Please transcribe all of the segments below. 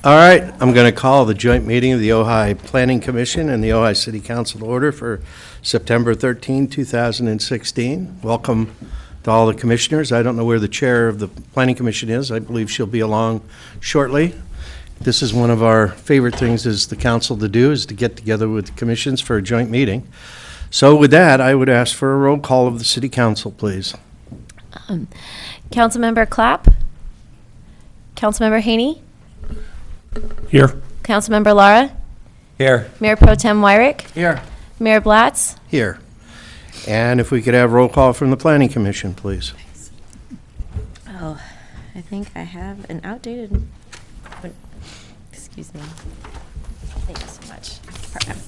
All right, I'm going to call the joint meeting of the Ojai Planning Commission and the Ojai City Council to order for September 13, 2016. Welcome to all the commissioners. I don't know where the chair of the Planning Commission is. I believe she'll be along shortly. This is one of our favorite things as the council to do, is to get together with the commissions for a joint meeting. So with that, I would ask for a roll call of the City Council, please. Councilmember Clapp? Councilmember Haney? Here. Councilmember Lara? Here. Mayor Pro Tem Wyrick? Here. Mayor Blatz? Here. And if we could have roll call from the Planning Commission, please. Oh, I think I have an outdated, excuse me. Thank you so much.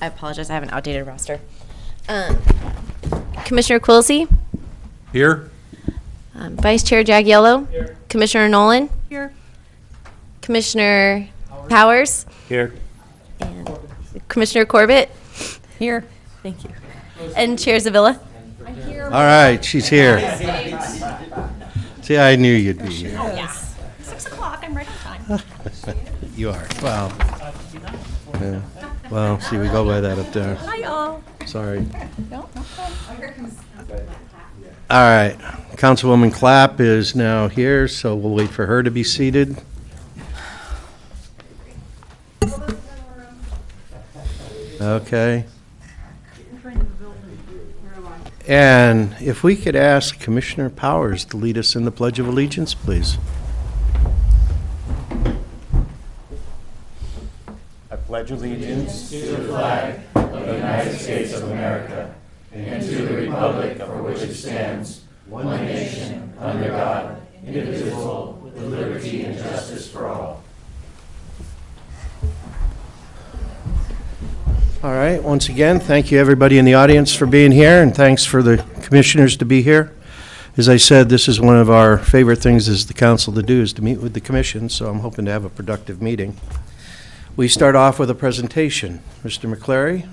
I apologize, I have an outdated roster. Commissioner Quilisi? Here. Vice Chair Jagiello? Here. Commissioner Nolan? Here. Commissioner Powers? Here. And Commissioner Corbett? Here. Thank you. And Chair Zavilla? I'm here. All right, she's here. See, I knew you'd be here. Oh, yes. 6 o'clock, I'm right on time. You are. Wow. Yeah. Well, see, we go by that up there. Hi, all. Sorry. No problem. All right. Councilwoman Clapp is now here, so we'll wait for her to be seated. Okay. And if we could ask Commissioner Powers to lead us in the Pledge of Allegiance, please. I pledge allegiance to the flag of the United States of America and to the republic for which it stands, one nation, under God, indivisible, with liberty and justice for all. All right, once again, thank you everybody in the audience for being here, and thanks for the commissioners to be here. As I said, this is one of our favorite things as the council to do, is to meet with the commission, so I'm hoping to have a productive meeting. We start off with a presentation. Mr. McClary?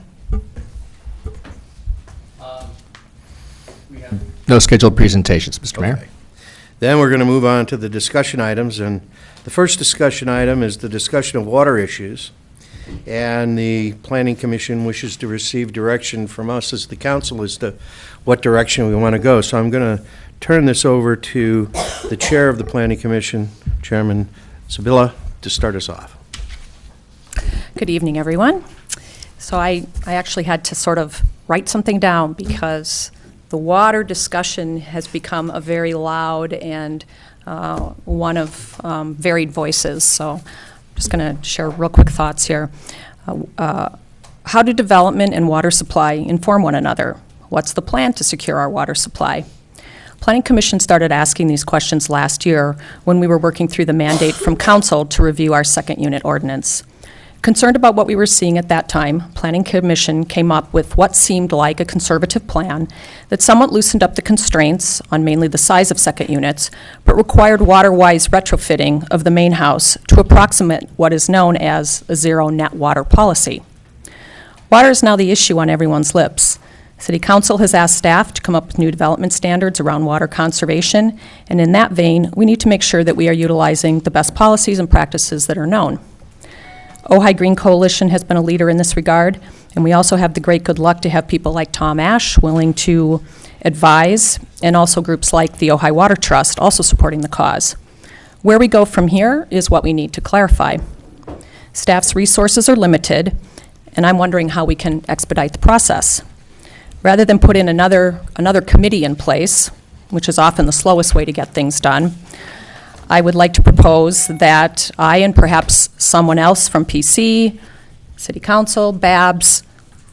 No scheduled presentations, Mr. Mayor. Okay. Then we're going to move on to the discussion items, and the first discussion item is the discussion of water issues. And the Planning Commission wishes to receive direction from us as the council as to what direction we want to go. So I'm going to turn this over to the chair of the Planning Commission, Chairman Zabilla, to start us off. Good evening, everyone. So I actually had to sort of write something down because the water discussion has become a very loud and one of varied voices. So just going to share real quick thoughts here. How do development and water supply inform one another? What's the plan to secure our water supply? Planning Commission started asking these questions last year when we were working through the mandate from Council to review our second unit ordinance. Concerned about what we were seeing at that time, Planning Commission came up with what seemed like a conservative plan that somewhat loosened up the constraints on mainly the size of second units, but required water-wise retrofitting of the main house to approximate what is known as a zero net water policy. Water is now the issue on everyone's lips. City Council has asked staff to come up with new development standards around water conservation, and in that vein, we need to make sure that we are utilizing the best policies and practices that are known. Ojai Green Coalition has been a leader in this regard, and we also have the great good luck to have people like Tom Ash willing to advise, and also groups like the Ojai Water Trust also supporting the cause. Where we go from here is what we need to clarify. Staff's resources are limited, and I'm wondering how we can expedite the process. Rather than put in another committee in place, which is often the slowest way to get things done, I would like to propose that I and perhaps someone else from PC, City Council, BABS,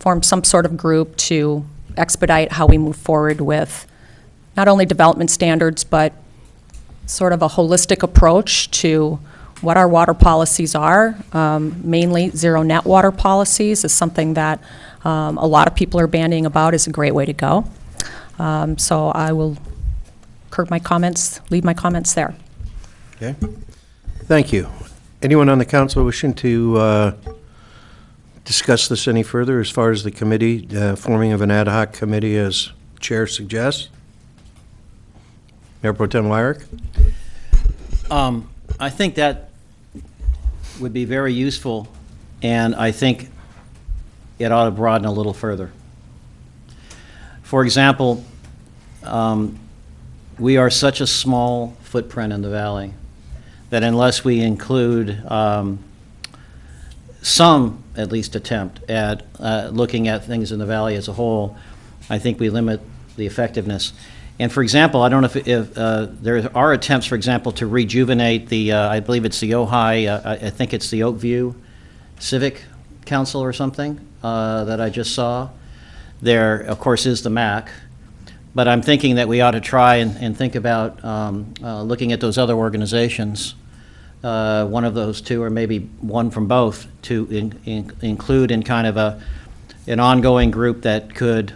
form some sort of group to expedite how we move forward with not only development standards, but sort of a holistic approach to what our water policies are. Mainly zero net water policies is something that a lot of people are bandying about is a great way to go. So I will leave my comments there. Okay. Thank you. Anyone on the council wishing to discuss this any further as far as the committee, forming of an ad hoc committee as chair suggests? Mayor Pro Tem Wyrick? I think that would be very useful, and I think it ought to broaden a little further. For example, we are such a small footprint in the valley that unless we include some, at least, attempt at looking at things in the valley as a whole, I think we limit the effectiveness. And for example, I don't know if there are attempts, for example, to rejuvenate the, I believe it's the Ojai, I think it's the Oakview Civic Council or something that I just saw. There, of course, is the MAC. But I'm thinking that we ought to try and think about looking at those other organizations, one of those two, or maybe one from both, to include in kind of an ongoing group that could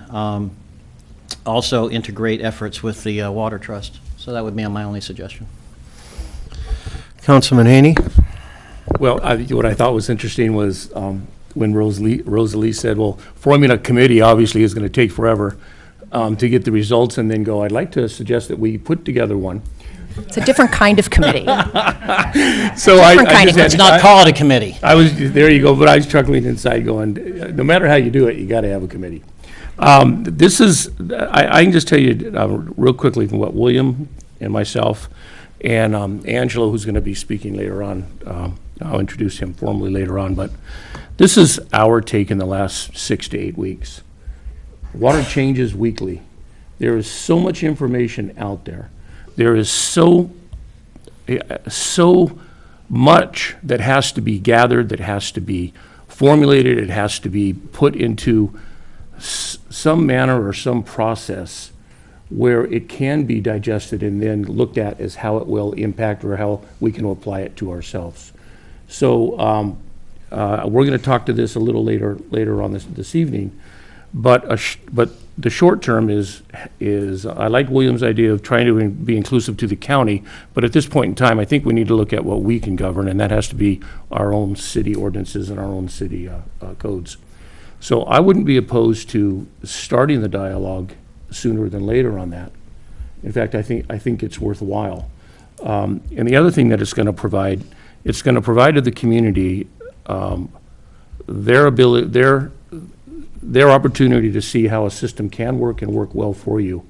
also integrate efforts with the Water Trust. So that would be my only suggestion. Councilman Haney? Well, what I thought was interesting was when Rosalie said, well, forming a committee obviously is going to take forever to get the results, and then go, I'd like to suggest that we put together one. It's a different kind of committee. So I kind of just Let's not call it a committee. there you go, but I was chuckling inside going, no matter how you do it, you got to have a committee. This is, I can just tell you real quickly from what William and myself and Angelo, who's going to be speaking later on, I'll introduce him formally later on, but this is our take in the last 6 to 8 weeks. Water changes weekly. There is so much information out there. There is so much that has to be gathered, that has to be formulated, it has to be put into some manner or some process where it can be digested and then looked at as how it will impact or how we can apply it to ourselves. So we're going to talk to this a little later on this evening, but the short term is I like William's idea of trying to be inclusive to the county, but at this point in time, I think we need to look at what we can govern, and that has to be our own city ordinances and our own city codes. So I wouldn't be opposed to starting the dialogue sooner than later on that. In fact, I think it's worthwhile. And the other thing that it's going to provide to the community their ability, their opportunity to see how a system can work and work well for you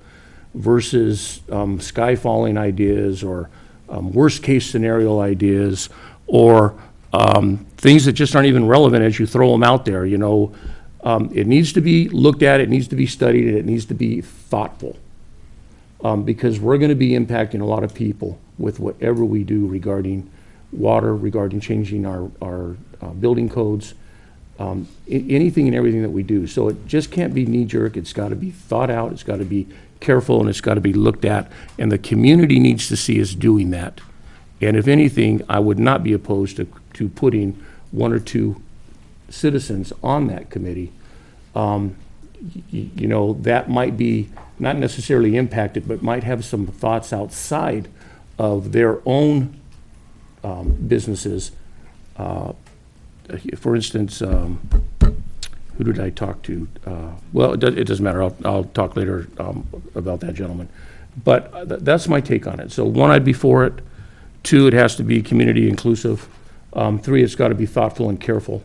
versus sky-falling ideas or worst-case scenario ideas or things that just aren't even relevant as you throw them out there. You know, it needs to be looked at, it needs to be studied, and it needs to be thoughtful because we're going to be impacting a lot of people with whatever we do regarding water, regarding changing our building codes, anything and everything that we do. So it just can't be knee-jerk. It's got to be thought out. It's got to be careful, and it's got to be looked at. And the community needs to see us doing that. And if anything, I would not be opposed to putting one or two citizens on that committee. You know, that might be not necessarily impacted, but might have some thoughts outside of their own businesses. For instance, who did I talk to? Well, it doesn't matter. I'll talk later about that gentleman. But that's my take on it. So 1, I'd be for it. 2, it has to be community inclusive. 3, it's got to be thoughtful and careful.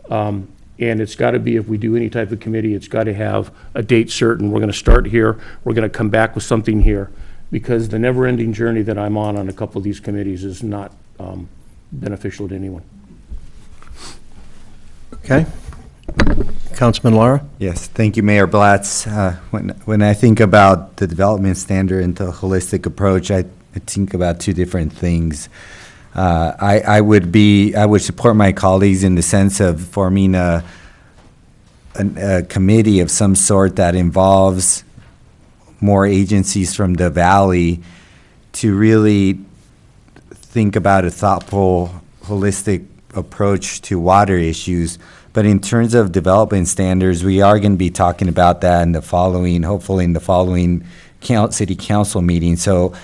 And it's got to be, if we do any type of committee, it's got to have a date certain. We're going to start here. We're going to come back with something here, because the never-ending journey that I'm on a couple of these committees is not beneficial to anyone. Okay. Councilman Lara? Yes, thank you, Mayor Blatz. When I think about the development standard and the holistic approach, I think about 2 different things. I would support my colleagues in the sense of forming a committee of some sort that involves more agencies from the valley to really think about a thoughtful, holistic approach to water issues. But in terms of development standards, we are going to be talking about that in the following, hopefully in the following city council meeting. So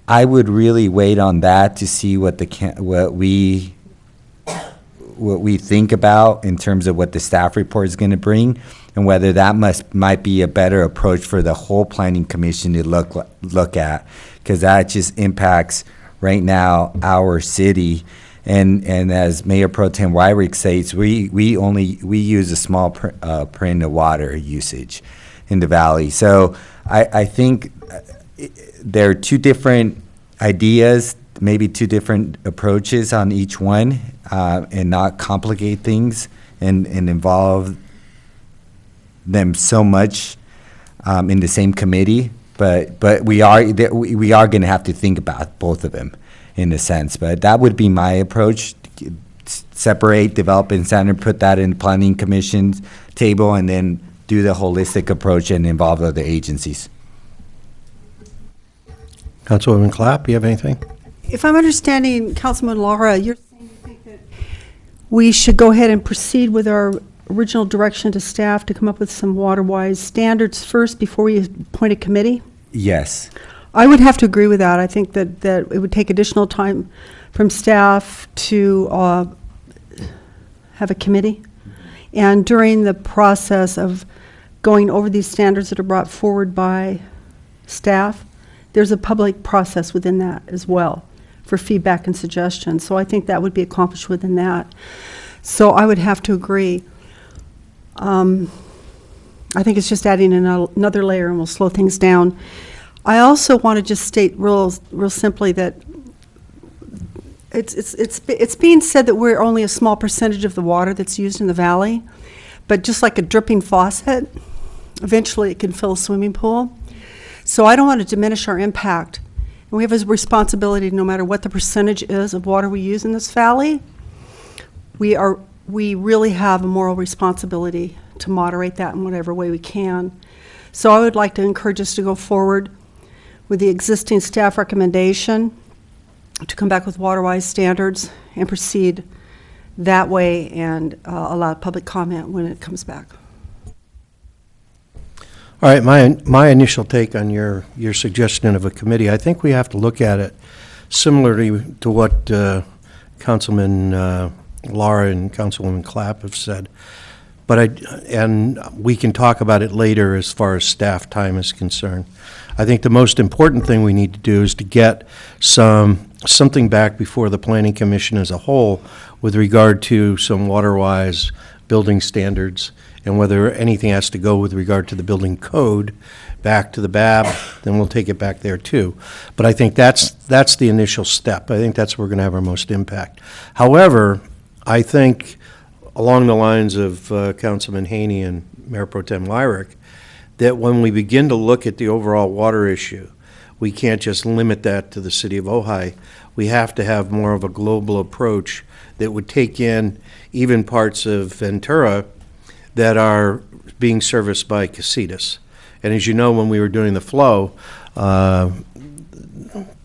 I would really wait on that to see what we think about in terms of what the staff report is going to bring, and whether that might be a better approach for the whole planning commission to look at, because that just impacts right now our city. And as Mayor Pro Tem Wyrick says, we use a small print of water usage in the valley. So I think there are two different ideas, maybe two different approaches on each one, and not complicate things and involve them so much in the same committee. But we are going to have to think about both of them in a sense. But that would be my approach: separate, develop, and standard, put that in planning commission's table, and then do the holistic approach and involve other agencies. Councilwoman Clapp, you have anything? If I'm understanding Councilman Lara, you're saying you think that we should go ahead and proceed with our original direction to staff to come up with some water-wise standards first before we appoint a committee? Yes. I would have to agree with that. I think that it would take additional time from staff to have a committee. And during the process of going over these standards that are brought forward by staff, there's a public process within that as well for feedback and suggestions. So I think that would be accomplished within that. So I would have to agree. I think it's just adding another layer and will slow things down. I also want to just state real simply that it's being said that we're only a small percentage of the water that's used in the valley, but just like a dripping faucet, eventually it can fill a swimming pool. So I don't want to diminish our impact. And we have a responsibility, no matter what the percentage is of water we use in this valley, we really have a moral responsibility to moderate that in whatever way we can. So I would like to encourage us to go forward with the existing staff recommendation to come back with water-wise standards and proceed that way and allow public comment when it comes back. All right, my initial take on your suggestion of a committee, I think we have to look at it similarly to what Councilman Lara and Councilwoman Clapp have said. And we can talk about it later as far as staff time is concerned. I think the most important thing we need to do is to get something back before the Planning Commission as a whole with regard to some water-wise building standards, and whether anything has to go with regard to the building code back to the BAB, then we'll take it back there too. But I think that's the initial step. I think that's where we're going to have our most impact. However, I think along the lines of Councilman Haney and Mayor Pro Tem Wyrick, that when we begin to look at the overall water issue, we can't just limit that to the city of Ojai. We have to have more of a global approach that would take in even parts of Ventura that are being serviced by Casitas. And as you know, when we were doing the flow,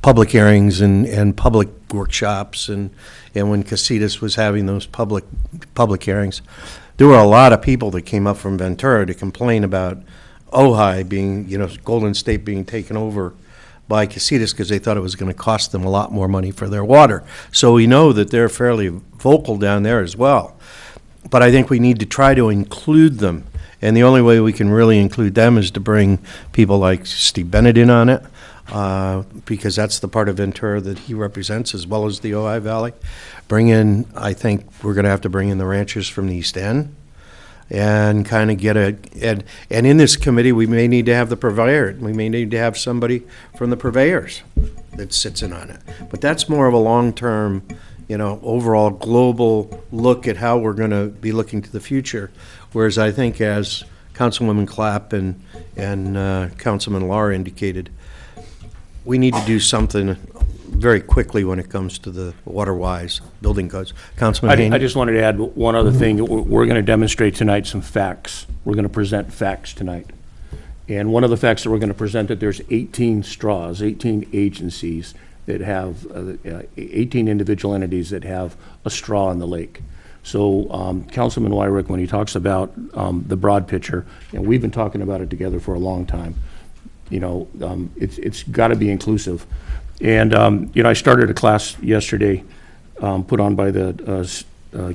public hearings and public workshops, and when Casitas was having those public hearings, there were a lot of people that came up from Ventura to complain about Ojai being, Golden State being taken over by Casitas because they thought it was going to cost them a lot more money for their water. So we know that they're fairly vocal down there as well. But I think we need to try to include them. And the only way we can really include them is to bring people like Steve Bennett in on it, because that's the part of Ventura that he represents, as well as the Ojai Valley. I think we're going to have to bring in the ranchers from the East End and kind of get and in this committee, we may need to have the purveyor. We may need to have somebody from the purveyors that sits in on it. But that's more of a long-term, overall global look at how we're going to be looking to the future. Whereas I think, as Councilwoman Clapp and Councilman Lara indicated, we need to do something very quickly when it comes to the water-wise building codes. Councilman Haney? I just wanted to add one other thing. We're going to demonstrate tonight some facts. We're going to present facts tonight. And one of the facts that we're going to present, that there's 18 straws, 18 agencies that have, 18 individual entities that have a straw in the lake. So Councilman Wyrick, when he talks about the broad picture, and we've been talking about it together for a long time, it's got to be inclusive. And, I started a class yesterday put on by the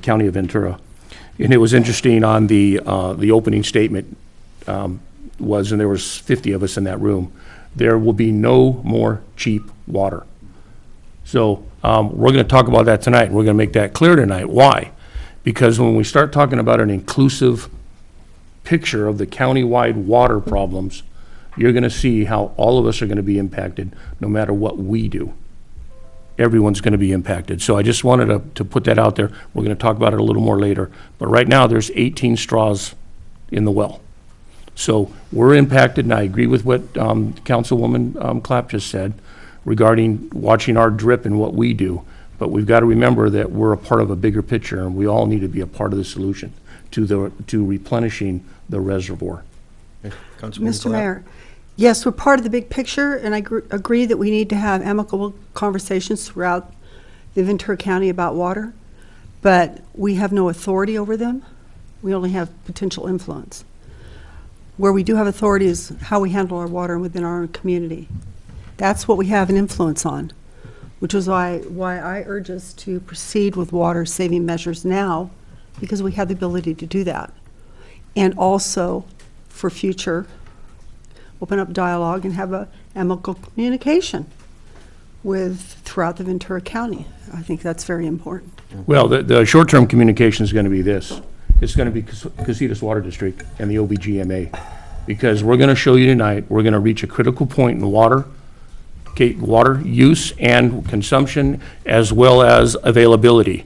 County of Ventura. And it was interesting on the opening statement and there was 50 of us in that room, there will be no more cheap water. So we're going to talk about that tonight. We're going to make that clear tonight. Why? Because when we start talking about an inclusive picture of the county-wide water problems, you're going to see how all of us are going to be impacted no matter what we do. Everyone's going to be impacted. So I just wanted to put that out there. We're going to talk about it a little more later. But right now, there's 18 straws in the well. So we're impacted, and I agree with what Councilwoman Clapp just said regarding watching our drip and what we do. But we've got to remember that we're a part of a bigger picture, and we all need to be a part of the solution to replenishing the reservoir. Councilwoman Mr. Clapp? Mayor, yes, we're part of the big picture, and I agree that we need to have amicable conversations throughout the Ventura County about water, but we have no authority over them. We only have potential influence. Where we do have authority is how we handle our water within our own community. That's what we have an influence on, which is why I urge us to proceed with water-saving measures now, because we have the ability to do that. And also, for future, open up dialogue and have a amicable communication throughout the Ventura County. I think that's very important. Well, the short-term communication is going to be this. It's going to be Casitas Water District and the OBGMA, because we're going to show you tonight, we're going to reach a critical point in water use and consumption, as well as availability.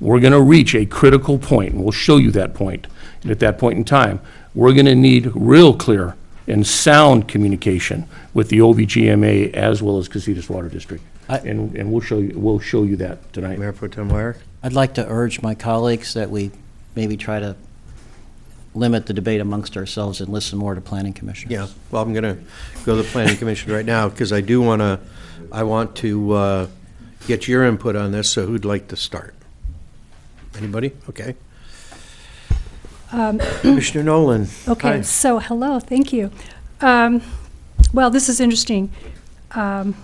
We're going to reach a critical point, and we'll show you that point. And at that point in time, we're going to need real clear and sound communication with the OBGMA as well as Casitas Water District. And we'll show you that tonight. Mayor Pro Tem Wyrick? I'd like to urge my colleagues that we maybe try to limit the debate amongst ourselves and listen more to planning commissioners. Yeah, well, I'm going to go to the Planning Commission right now, because I want to get your input on this, so who'd like to start? Anybody? Okay. Commissioner Nolan. Okay, Hi. so hello, thank you. Well, this is interesting. I'm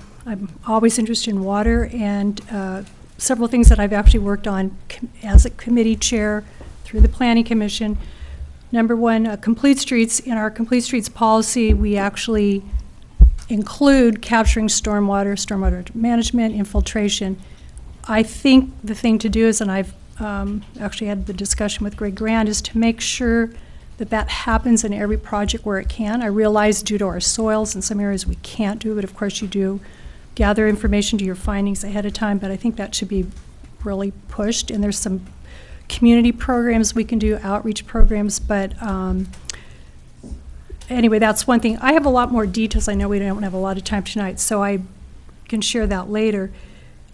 always interested in water, and several things that I've actually worked on as a committee chair through the Planning Commission. Number one, complete streets. In our complete streets policy, we actually include capturing stormwater management, infiltration. I think the thing to do is, and I've actually had the discussion with Greg Grand, is to make sure that that happens in every project where it can. I realize due to our soils in some areas we can't do, but of course you do gather information to your findings ahead of time, but I think that should be really pushed. And there's some community programs we can do, outreach programs, but anyway, that's one thing. I have a lot more details. I know we don't have a lot of time tonight, so I can share that later.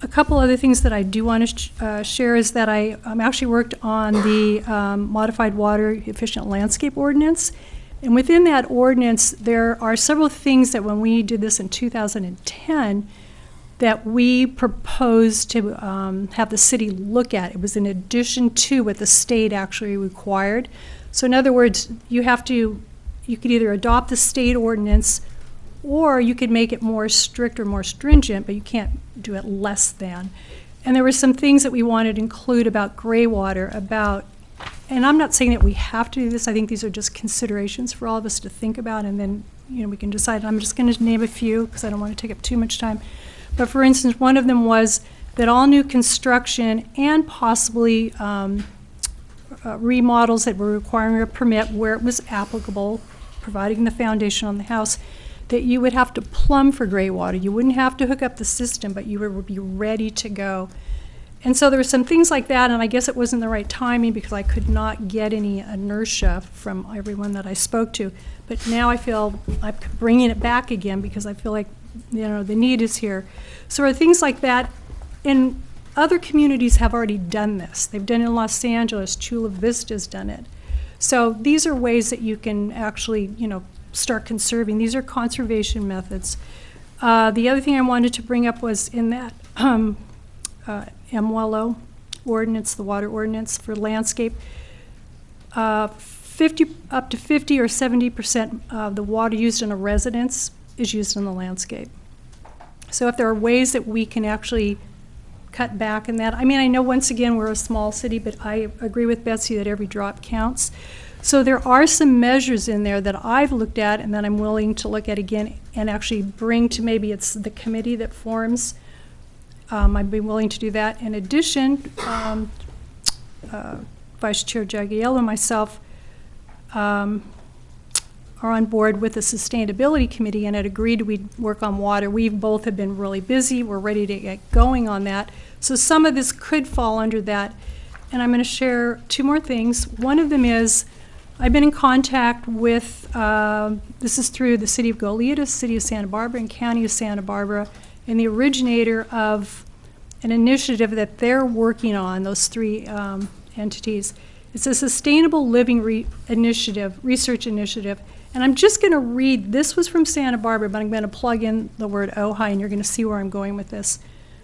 A couple other things that I do want to share is that I actually worked on the Modified Water Efficient Landscape Ordinance. And within that ordinance, there are several things that when we did this in 2010, that we proposed to have the city look at. It was in addition to what the state actually required. So in other words, you could either adopt the state ordinance, or you could make it more strict or more stringent, but you can't do it less than. And there were some things that we wanted to include about gray water, and I'm not saying that we have to do this. I think these are just considerations for all of us to think about, and then we can decide. I'm just going to name a few because I don't want to take up too much time. But for instance, one of them was that all new construction and possibly remodels that were requiring a permit where it was applicable, providing the foundation on the house, that you would have to plumb for gray water. You wouldn't have to hook up the system, but you would be ready to go. And so there were some things like that, and I guess it wasn't the right timing because I could not get any inertia from everyone that I spoke to. But now I feel I'm bringing it back again because I feel like the need is here. So are things like that, and other communities have already done this. They've done it in Los Angeles. Chula Vista's done it. So these are ways that you can actually, start conserving. These are conservation methods. The other thing I wanted to bring up was in that MWLO ordinance, the water ordinance for landscape, up to 50 or 70% of the water used in a residence is used in the landscape. So if there are ways that we can actually cut back in that, I know once again we're a small city, but I agree with Betsy that every drop counts. So there are some measures in there that I've looked at and that I'm willing to look at again and actually bring to, maybe it's the committee that forms I'd be willing to do that. In addition, Vice Chair Jagiello and myself are on board with the Sustainability Committee and had agreed we'd work on water. We both have been really busy. We're ready to get going on that. So some of this could fall under that. And I'm going to share two more things. One of them is I've been in contact with, this is through the City of Goleta, City of Santa Barbara, and County of Santa Barbara, and the originator of an initiative that they're working on, those three entities. It's a Sustainable Living Research Initiative. And I'm just going to read, this was from Santa Barbara, but I'm going to plug in the word Ojai, and you're going to see where I'm going with this.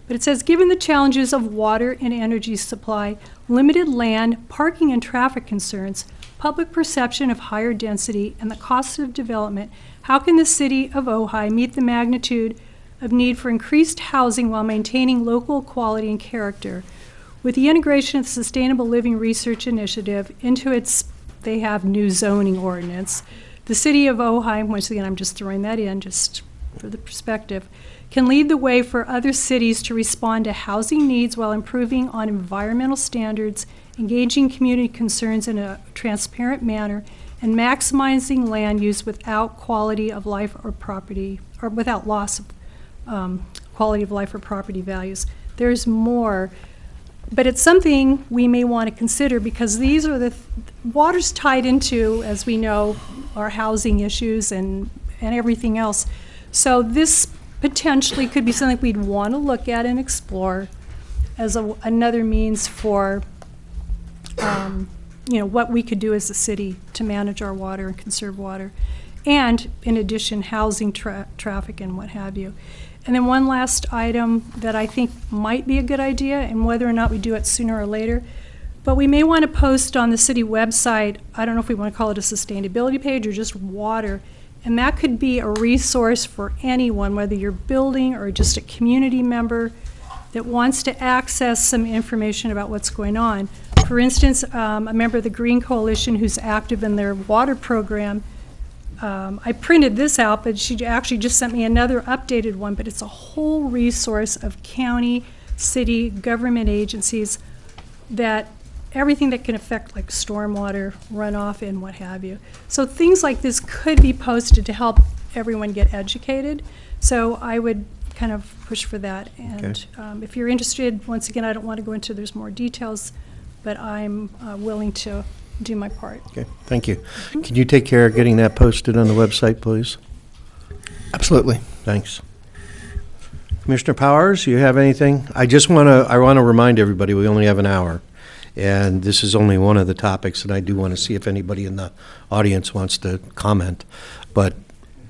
But it says, given the challenges of water and energy supply, limited land, parking and traffic concerns, public perception of higher density, and the cost of development, how can the city of Ojai meet the magnitude of need for increased housing while maintaining local quality and character? With the integration of the Sustainable Living Research Initiative into its, they have new zoning ordinance, the city of Ojai, once again, I'm just throwing that in just for the perspective, can lead the way for other cities to respond to housing needs while improving on environmental standards, engaging community concerns in a transparent manner, and maximizing land use without quality of life or property, or without loss of quality of life or property values. There's more, but it's something we may want to consider because these are water's tied into, as we know, our housing issues and everything else. So this potentially could be something we'd want to look at and explore as another means for, what we could do as a city to manage our water and conserve water. And in addition, housing, traffic, and what have you. And then one last item that I think might be a good idea, and whether or not we do it sooner or later, but we may want to post on the city website, I don't know if we want to call it a sustainability page or just water, and that could be a resource for anyone, whether you're building or just a community member that wants to access some information about what's going on. For instance, a member of the Green Coalition who's active in their water program, I printed this out, but she actually just sent me another updated one, but it's a whole resource of county, city, government agencies that everything that can affect like stormwater, runoff, and what have you. So things like this could be posted to help everyone get educated. So I would kind of push for that. And if you're interested, once again, I don't want to go into, there's more details, but I'm willing to do my part. Okay, thank you. Can you take care of getting that posted on the website, please? Absolutely. Thanks. Commissioner Powers, you have anything? I want to remind everybody we only have an hour, and this is only one of the topics, and I do want to see if anybody in the audience wants to comment, but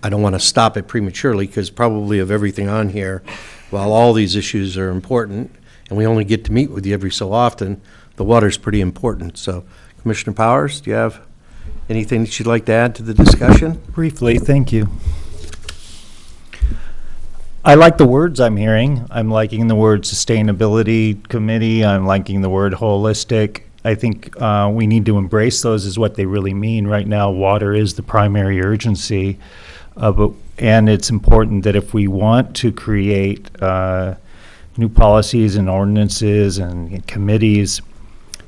I don't want to stop it prematurely because probably of everything on here, while all these issues are important, and we only get to meet with you every so often, the water's pretty important. So, Commissioner Powers, do you have anything that you'd like to add to the discussion? Briefly, thank you. I like the words I'm hearing. I'm liking the word sustainability committee. I'm liking the word holistic. I think we need to embrace those as what they really mean. Right now, water is the primary urgency, and it's important that if we want to create new policies and ordinances and committees,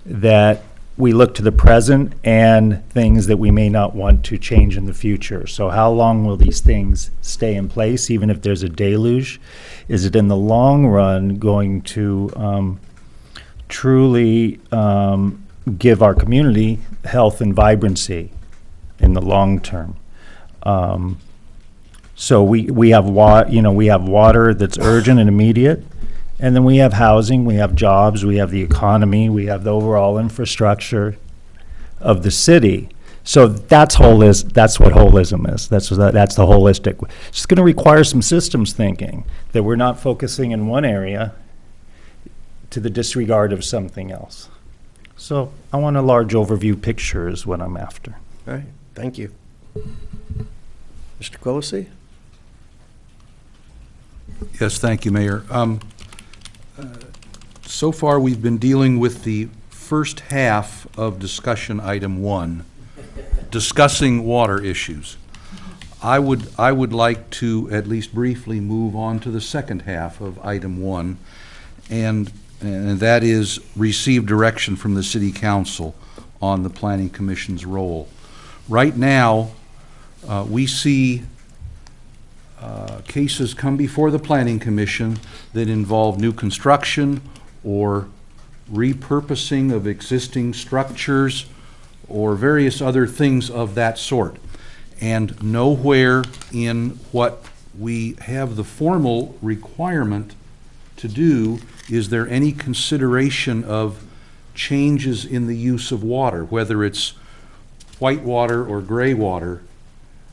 that we look to the present and things that we may not want to change in the future. So how long will these things stay in place, even if there's a deluge? Is it in the long run going to truly give our community health and vibrancy in the long term? So we have water that's urgent and immediate. And then we have housing, we have jobs, we have the economy, we have the overall infrastructure of the city. So that's what holism is. That's the holistic. It's going to require some systems thinking, that we're not focusing in one area to the disregard of something else. So I want a large overview picture is what I'm after. All right, thank you. Mr. Quillisi? Yes, thank you, Mayor. So far, we've been dealing with the first half of discussion item 1, discussing water issues. I would like to at least briefly move on to the second half of item 1, and that is receive direction from the city council on the planning commission's role. Right now, we see cases come before the planning commission that involve new construction or repurposing of existing structures or various other things of that sort. And nowhere in what we have the formal requirement to do is there any consideration of changes in the use of water, whether it's white water or gray water.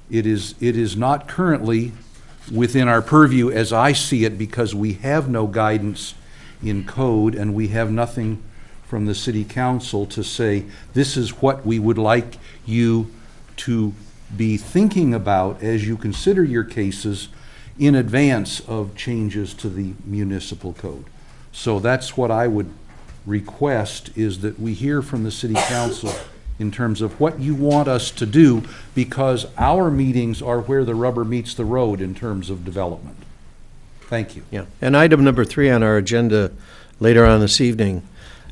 It is not currently within our purview as I see it, because we have no guidance in code and we have nothing from the city council to say this is what we would like you to be thinking about as you consider your cases in advance of changes to the municipal code. So that's what I would request, is that we hear from the city council in terms of what you want us to do, because our meetings are where the rubber meets the road in terms of development. Thank you. Yeah, and item number 3 on our agenda later on this evening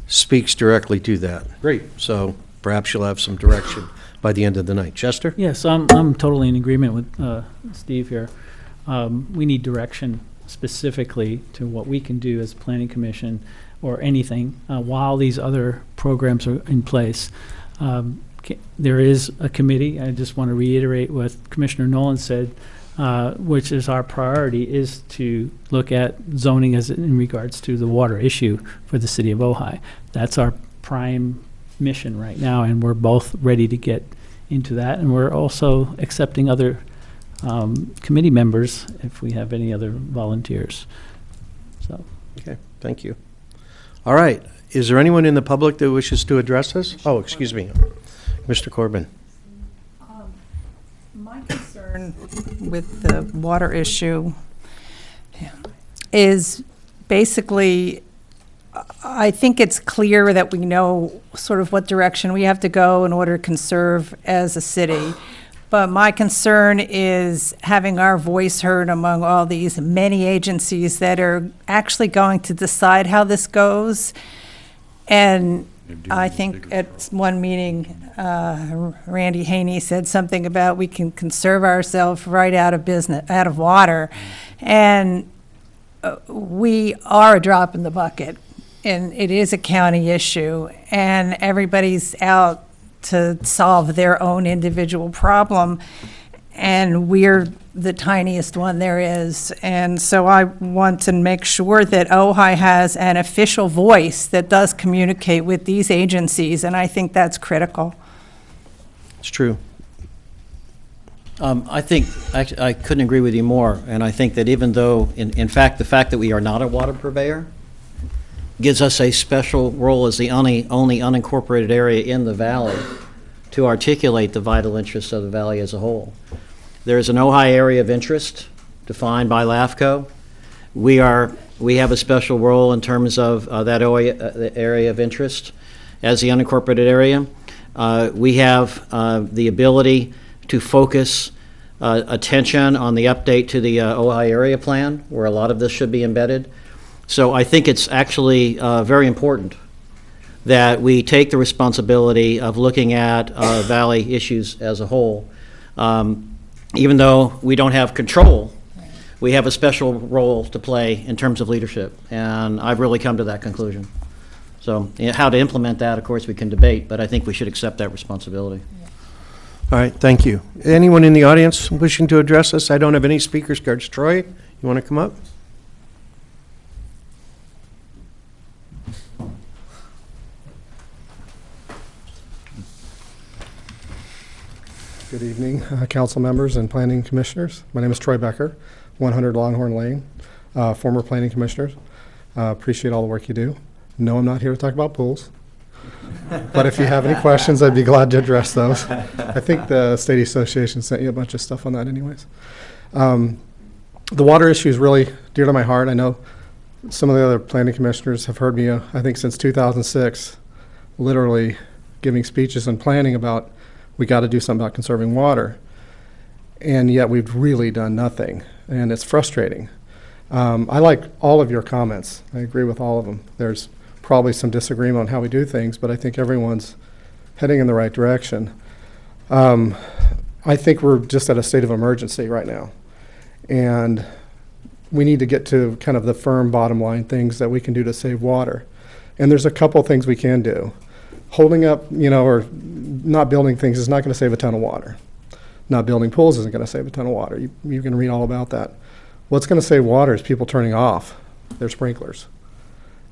speaks directly to that. Great. So perhaps you'll have some direction by the end of the night. Chester? Yes, I'm totally in agreement with Steve here. We need direction specifically to what we can do as a planning commission or anything while these other programs are in place. There is a committee. I just want to reiterate what Commissioner Nolan said, which is our priority, is to look at zoning as in regards to the water issue for the city of Ojai. That's our prime mission right now, and we're both ready to get into that, and we're also accepting other committee members if we have any other volunteers. So, Okay, thank you. All right, is there anyone in the public that wishes to address us? Oh, excuse me, Mr. Corbin. My concern with the water issue is basically, I think it's clear that we know sort of what direction we have to go in order to conserve as a city. But my concern is having our voice heard among all these many agencies that are actually going to decide how this goes. And I think at one meeting, Randy Haney said something about we can conserve ourselves right out of business, out of water. And we are a drop in the bucket, and it is a county issue, and everybody's out to solve their own individual problem, and we're the tiniest one there is. And so I want to make sure that Ojai has an official voice that does communicate with these agencies, and I think that's critical. It's true. I think, actually, I couldn't agree with you more, and I think that even though, in fact, the fact that we are not a water purveyor gives us a special role as the only unincorporated area in the valley to articulate the vital interests of the valley as a whole. There is an Ojai area of interest defined by LAFCO. We have a special role in terms of that area of interest as the unincorporated area. We have the ability to focus attention on the update to the Ojai area plan, where a lot of this should be embedded. So I think it's actually very important that we take the responsibility of looking at valley issues as a whole. Even though we don't have control, we have a special role to play in terms of leadership, and I've really come to that conclusion. So how to implement that, of course, we can debate, but I think we should accept that responsibility. All right, thank you. Anyone in the audience wishing to address us? I don't have any speakers cards. Troy, you want to come up? Good evening, council members and planning commissioners. My name is Troy Becker, 100 Longhorn Lane, former planning commissioners. Appreciate all the work you do. No, I'm not here to talk about pools, but if you have any questions, I'd be glad to address those. I think the State Association sent you a bunch of stuff on that anyways. The water issue is really dear to my heart. I know some of the other planning commissioners have heard me, I think since 2006, literally giving speeches and planning about we got to do something about conserving water. And yet we've really done nothing, and it's frustrating. I like all of your comments. I agree with all of them. There's probably some disagreement on how we do things, but I think everyone's heading in the right direction. I think we're just at a state of emergency right now. And we need to get to kind of the firm bottom line things that we can do to save water. And there's a couple things we can do. Holding up, or not building things is not going to save a ton of water. Not building pools isn't going to save a ton of water. You can read all about that. What's going to save water is people turning off their sprinklers.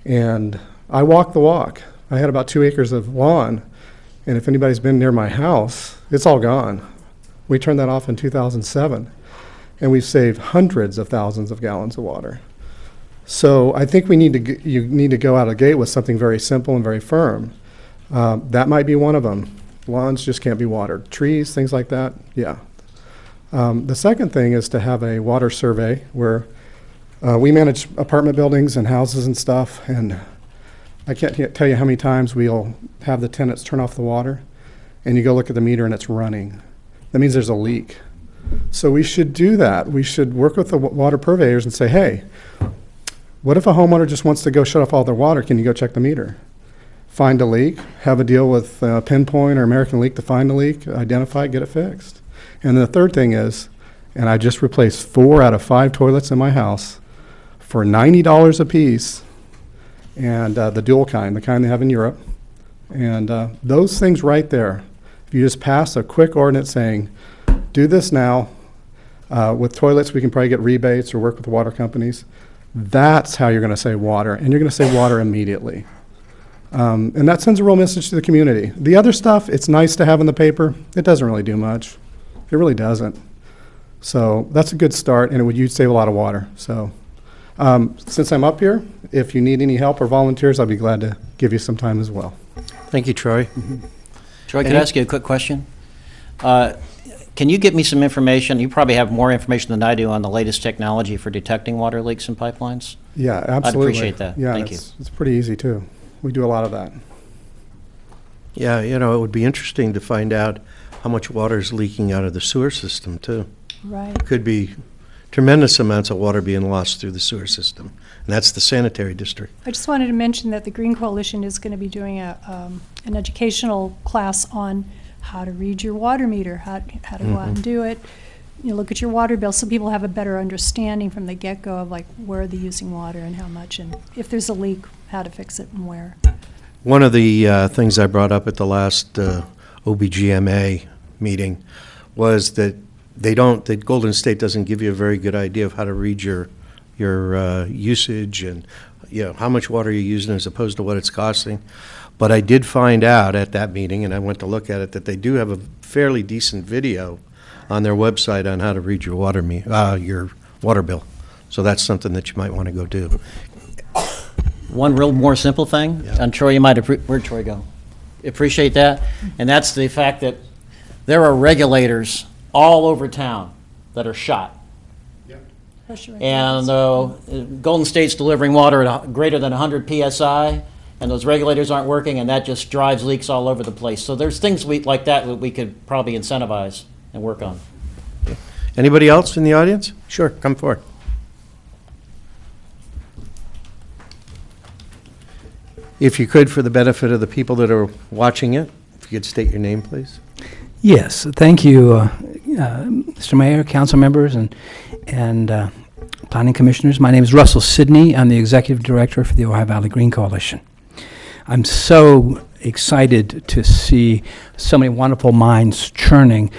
And I walk the walk. I had about 2 acres of lawn, and if anybody's been near my house, it's all gone. We turned that off in 2007, and we've saved hundreds of thousands of gallons of water. So I think you need to go out of the gate with something very simple and very firm. That might be one of them. Lawns just can't be watered. Trees, things like that, yeah. The second thing is to have a water survey where we manage apartment buildings and houses and stuff, and I can't tell you how many times we'll have the tenants turn off the water, and you go look at the meter and it's running. That means there's a leak. So we should do that. We should work with the water purveyors and say, hey, what if a homeowner just wants to go shut off all their water? Can you go check the meter? Find a leak, have a deal with Pinpoint or American Leak to find the leak, identify it, get it fixed. And then the third thing is, and I just replaced 4 out of 5 toilets in my house for $90 a piece, and the dual kind, the kind they have in Europe. And those things right there, if you just pass a quick ordinance saying, do this now, with toilets we can probably get rebates or work with the water companies, that's how you're going to save water, and you're going to save water immediately. And that sends a real message to the community. The other stuff, it's nice to have in the paper. It doesn't really do much. It really doesn't. So that's a good start, and you'd save a lot of water. So since I'm up here, if you need any help or volunteers, I'll be glad to give you some time as well. Thank you, Troy. Troy, could I ask you a quick question? Can you get me some information? You probably have more information than I do on the latest technology for detecting water leaks in pipelines. Yeah, absolutely. I'd appreciate that. Yeah, Thank you. It's pretty easy, too. We do a lot of that. Yeah, it would be interesting to find out how much water is leaking out of the sewer system, too. Right. Could be tremendous amounts of water being lost through the sewer system, and that's the sanitary district. I just wanted to mention that the Green Coalition is going to be doing an educational class on how to read your water meter, how to go out and do it. You look at your water bill so people have a better understanding from the get-go of like where they're using water and how much, and if there's a leak, how to fix it and where. One of the things I brought up at the last OBGMA meeting was that that Golden State doesn't give you a very good idea of how to read your usage and how much water you're using as opposed to what it's costing. But I did find out at that meeting, and I went to look at it, that they do have a fairly decent video on their website on how to read your your water bill. So that's something that you might want to go do. One real more simple thing, and Troy, you might where'd Troy go? Appreciate that, and that's the fact that there are regulators all over town that are shot. And Golden State's delivering water at greater than 100 PSI, and those regulators aren't working, and that just drives leaks all over the place. So there's things like that we could probably incentivize and work on. Anybody else in the audience? Sure, come forward. If you could, for the benefit of the people that are watching it, if you could state your name, please. Yes, thank you, Mr. Mayor, council members, and planning commissioners. My name is Russell Sidney. I'm the executive director for the Ojai Valley Green Coalition. I'm so excited to see so many wonderful minds churning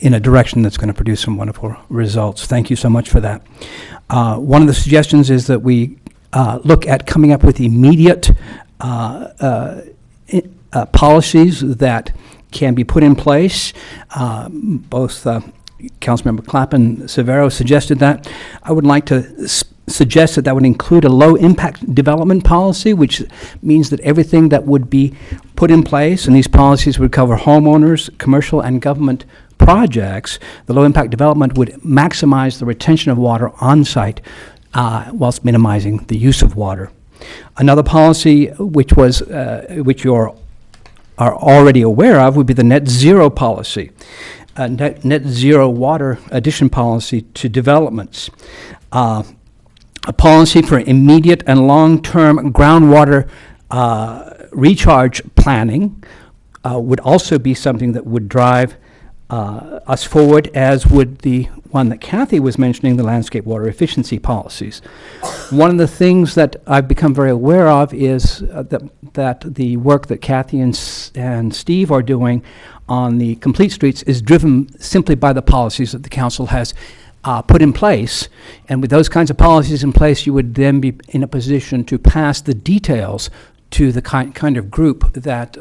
in a direction that's going to produce some wonderful results. Thank you so much for that. One of the suggestions is that we look at coming up with immediate policies that can be put in place. Both Councilmember Clapp and Severo suggested that. I would like to suggest that would include a low-impact development policy, which means that everything that would be put in place, and these policies would cover homeowners, commercial, and government projects. The low-impact development would maximize the retention of water on-site whilst minimizing the use of water. Another policy, which you are already aware of, would be the net zero policy, net zero water addition policy to developments. a policy for immediate and long-term groundwater recharge planning would also be something that would drive us forward, as would the one that Kathy was mentioning, the landscape water efficiency policies. One of the things that I've become very aware of is that the work that Kathy and Steve are doing on the complete streets is driven simply by the policies that the council has put in place. And with those kinds of policies in place, you would then be in a position to pass the details to the kind of group that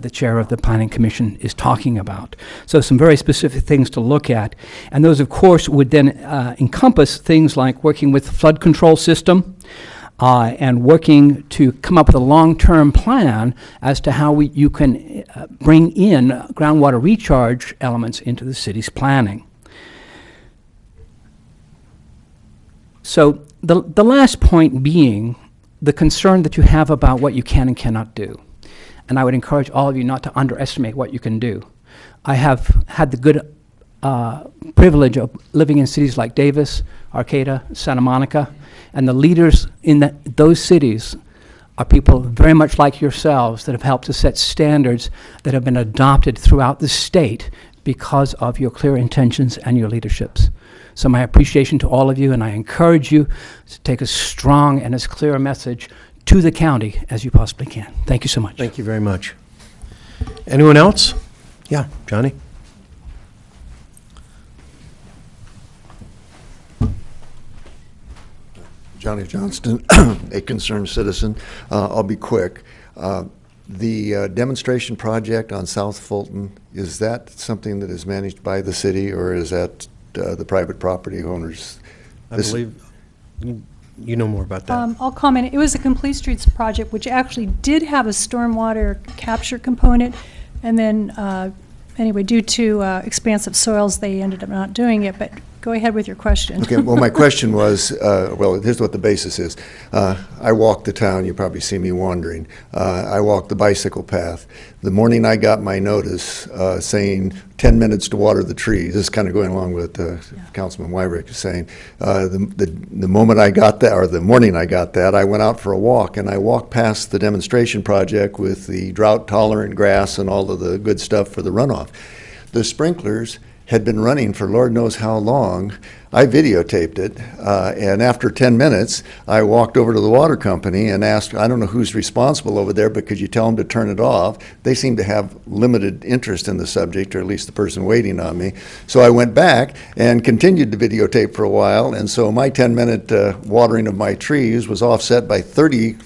the chair of the Planning Commission is talking about. So some very specific things to look at. And those, of course, would then encompass things like working with the flood control system and working to come up with a long-term plan as to how you can bring in groundwater recharge elements into the city's planning. So the last point being the concern that you have about what you can and cannot do. And I would encourage all of you not to underestimate what you can do. I have had the good privilege of living in cities like Davis, Arcata, Santa Monica, and the leaders in those cities are people very much like yourselves that have helped to set standards that have been adopted throughout the state because of your clear intentions and your leaderships. So my appreciation to all of you, and I encourage you to take as strong and as clear a message to the county as you possibly can. Thank you so much. Thank you very much. Anyone else? Yeah, Johnny? Johnny Johnston, a concerned citizen. I'll be quick. The demonstration project on South Fulton, is that something that is managed by the city, or is that the private property owners? I believe you know more about that. I'll comment. It was a Complete Streets project, which actually did have a stormwater capture component, and then anyway, due to expansive soils, they ended up not doing it. But go ahead with your question. Okay, well, my question was, well, here's what the basis is. I walk the town, you probably see me wandering. I walk the bicycle path. The morning I got my notice saying 10 minutes to water the trees, this is kind of going along with Councilman Wyrick is saying, the moment I got that, or the morning I got that, I went out for a walk, and I walked past the demonstration project with the drought-tolerant grass and all of the good stuff for the runoff. The sprinklers had been running for Lord knows how long. I videotaped it, and after 10 minutes, I walked over to the water company and asked, I don't know who's responsible over there, but could you tell them to turn it off? They seem to have limited interest in the subject, or at least the person waiting on me. So I went back and continued to videotape for a while, and so my 10-minute watering of my trees was offset by 40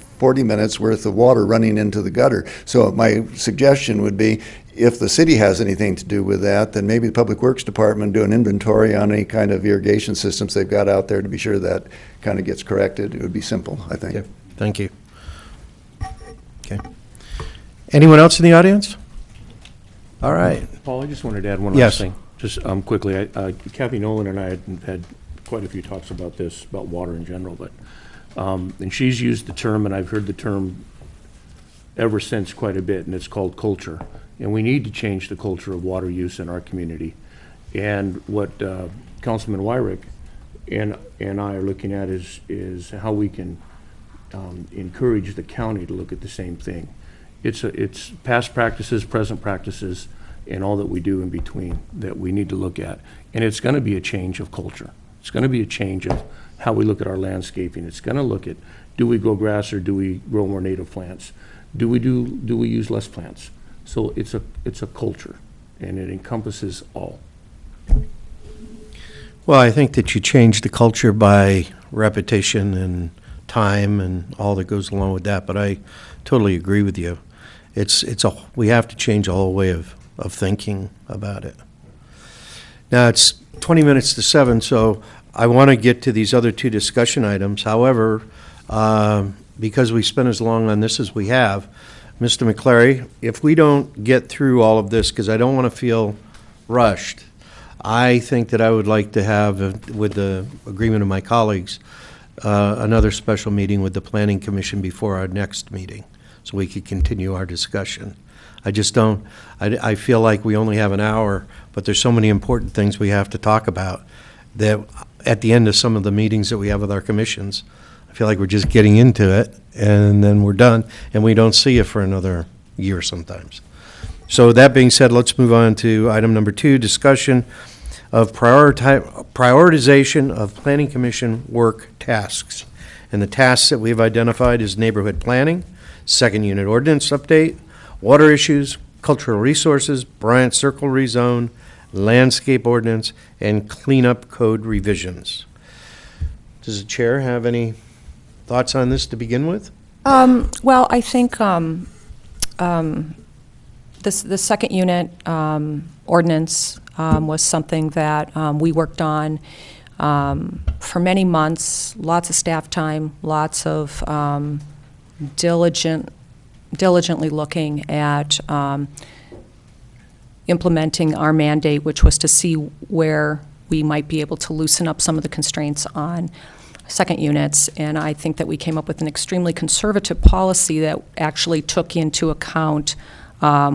minutes worth of water running into the gutter. So my suggestion would be, if the city has anything to do with that, then maybe the Public Works Department do an inventory on any kind of irrigation systems they've got out there to be sure that kind of gets corrected. It would be simple, I think. Okay. Thank you. Okay. Anyone else in the audience? All right. Paul, I just wanted to add one Yes. last thing, just quickly. Kathy Nolan and I had quite a few talks about this, about water in general, but and she's used the term, and I've heard the term ever since quite a bit, and it's called culture. And we need to change the culture of water use in our community. And what Councilman Wyrick and I are looking at is how we can encourage the county to look at the same thing. It's past practices, present practices, and all that we do in between that we need to look at. And it's going to be a change of culture. It's going to be a change of how we look at our landscaping. It's going to look at, do we grow grass or do we grow more native plants? Do we use less plants? So it's a culture, and it encompasses all. Well, I think that you change the culture by repetition and time and all that goes along with that, but I totally agree with you. We have to change a whole way of thinking about it. Now, it's 20 minutes to 7, so I want to get to these other two discussion items. However, because we spent as long on this as we have, Mr. McClary, if we don't get through all of this, because I don't want to feel rushed, I think that I would like to have, with the agreement of my colleagues, another special meeting with the Planning Commission before our next meeting, so we could continue our discussion. I just don't, I feel like we only have an hour, but there's so many important things we have to talk about that, at the end of some of the meetings that we have with our commissions, I feel like we're just getting into it, and then we're done, and we don't see it for another year sometimes. So that being said, let's move on to item number 2, discussion of prioritization of Planning Commission work tasks. And the tasks that we've identified is neighborhood planning, second unit ordinance update, water issues, cultural resources, Bryant Circle rezone, landscape ordinance, and cleanup code revisions. Does the chair have any thoughts on this to begin with? Well, I think the second unit ordinance was something that we worked on for many months, lots of staff time, lots of diligently looking at implementing our mandate, which was to see where we might be able to loosen up some of the constraints on second units. And I think that we came up with an extremely conservative policy that actually took into account at